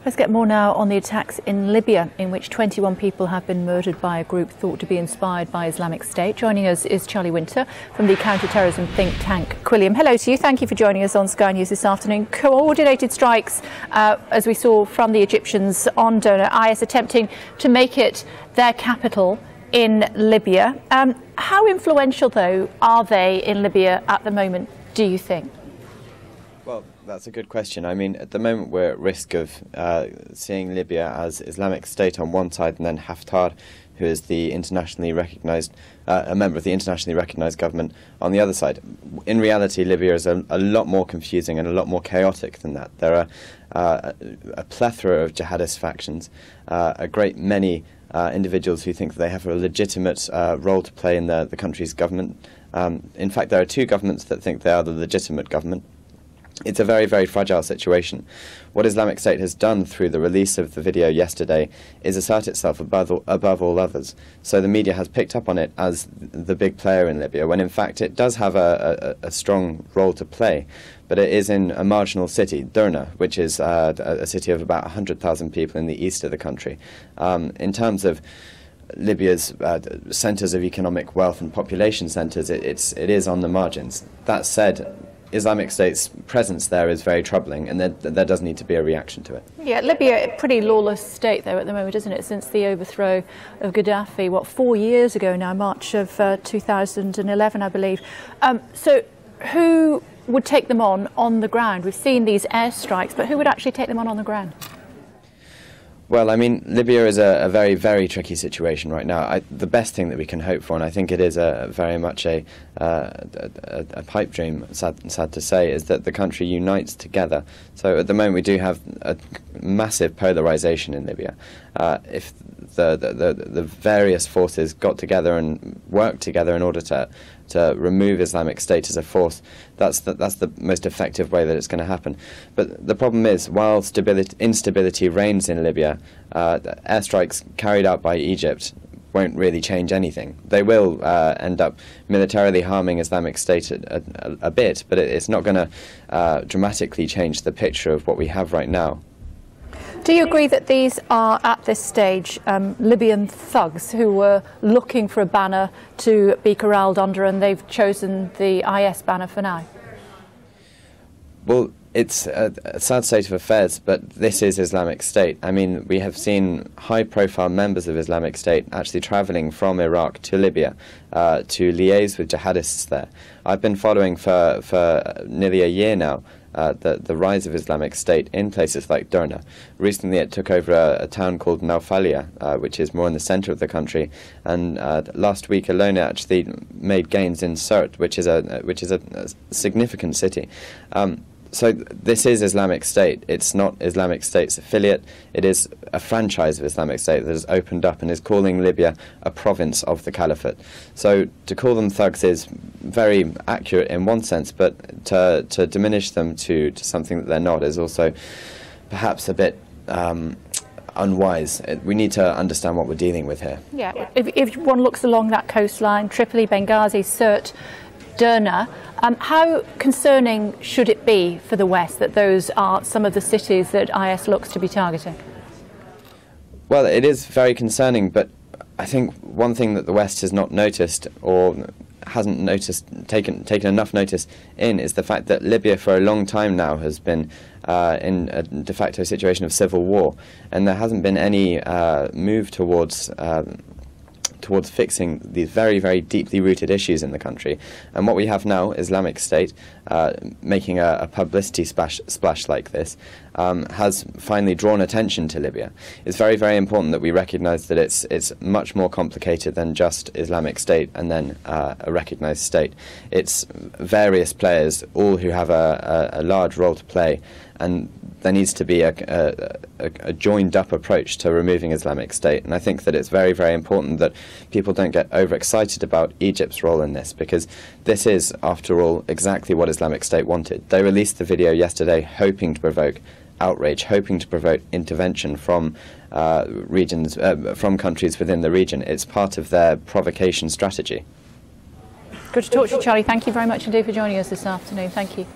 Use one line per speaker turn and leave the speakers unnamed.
Let's get more now on the attacks in Libya, in which 21 people have been murdered by a group thought to be inspired by Islamic State. Joining us is Charlie Winter from the counter-terrorism think tank Quilliam. Hello to you. Thank you for joining us on Sky News this afternoon. Coordinated strikes, as we saw from the Egyptians on Derna, IS attempting to make it their capital in Libya. How influential, though, are they in Libya at the moment, do you think?
Well, that's a good question. I mean, at the moment we're at risk of seeing Libya as Islamic State on one side and then Haftar, who is the internationally recognised, a member of the internationally recognised government, on the other side. In reality, Libya is a lot more confusing and a lot more chaotic than that. There are a plethora of jihadist factions, a great many individuals who think that they have a legitimate role to play in the country's government. In fact, there are two governments that think they are the legitimate government. It's a very, very fragile situation. What Islamic State has done through the release of the video yesterday is assert itself above all others. So the media has picked up on it as the big player in Libya, when in fact it does have a strong role to play. But it is in a marginal city, Derna, which is a city of about 100,000 people in the east of the country. In terms of Libya's centres of economic wealth and population centres, it is on the margins. That said, Islamic State's presence there is very troubling, and there does need to be a reaction to it. Yeah,
Libya, a pretty lawless state, though, at the moment, isn't it, since the overthrow of Gaddafi, 4 years ago now, March of 2011, I believe. So who would take them on the ground? We've seen these airstrikes, but who would actually take them on the ground?
Well, I mean, Libya is a very, very tricky situation right now. The best thing that we can hope for, and I think it is very much a pipe dream, sad to say, is that the country unites together. So at the moment we do have a massive polarisation in Libya. If the various forces got together and worked together in order to remove Islamic State as a force, that's the most effective way that it's going to happen. But the problem is, while instability reigns in Libya, airstrikes carried out by Egypt won't really change anything. They will end up militarily harming Islamic State a bit, but it's not going to dramatically change the picture of what we have right now.
Do you agree that these are, at this stage, Libyan thugs who were looking for a banner to be corralled under, and they've chosen the IS banner for now?
Well, it's a sad state of affairs, but this is Islamic State. I mean, we have seen high-profile members of Islamic State actually travelling from Iraq to Libya to liaise with jihadists there. I've been following for nearly a year now the rise of Islamic State in places like Derna. Recently it took over a town called Naufalia, which is more in the centre of the country, and last week alone it actually made gains in Sirte, which is a significant city. So this is Islamic State. It's not Islamic State's affiliate. It is a franchise of Islamic State that has opened up and is calling Libya a province of the Caliphate. So to call them thugs is very accurate in one sense, but to diminish them to something that they're not is also perhaps a bit unwise. We need to understand what we're dealing with here.
Yeah, if one looks along that coastline, Tripoli, Benghazi, Sirte, Derna, how concerning should it be for the West that those are some of the cities that IS looks to be targeting?
Well, it is very concerning, but I think one thing that the West has not noticed, or hasn't taken enough notice in, is the fact that Libya for a long time now has been in a de facto situation of civil war, and there hasn't been any move towards fixing these very, very deeply rooted issues in the country. And what we have now, Islamic State, making a publicity splash like this, has finally drawn attention to Libya. It's very, very important that we recognise that it's much more complicated than just Islamic State and then a recognised state. It's various players, all who have a large role to play, and there needs to be a joined-up approach to removing Islamic State. And I think that it's very, very important that people don't get overexcited about Egypt's role in this, because this is, after all, exactly what Islamic State wanted. They released the video yesterday hoping to provoke outrage, hoping to provoke intervention from from countries within the region. It's part of their provocation strategy.
Good to talk to you, Charlie. Thank you very much indeed for joining us this afternoon. Thank you.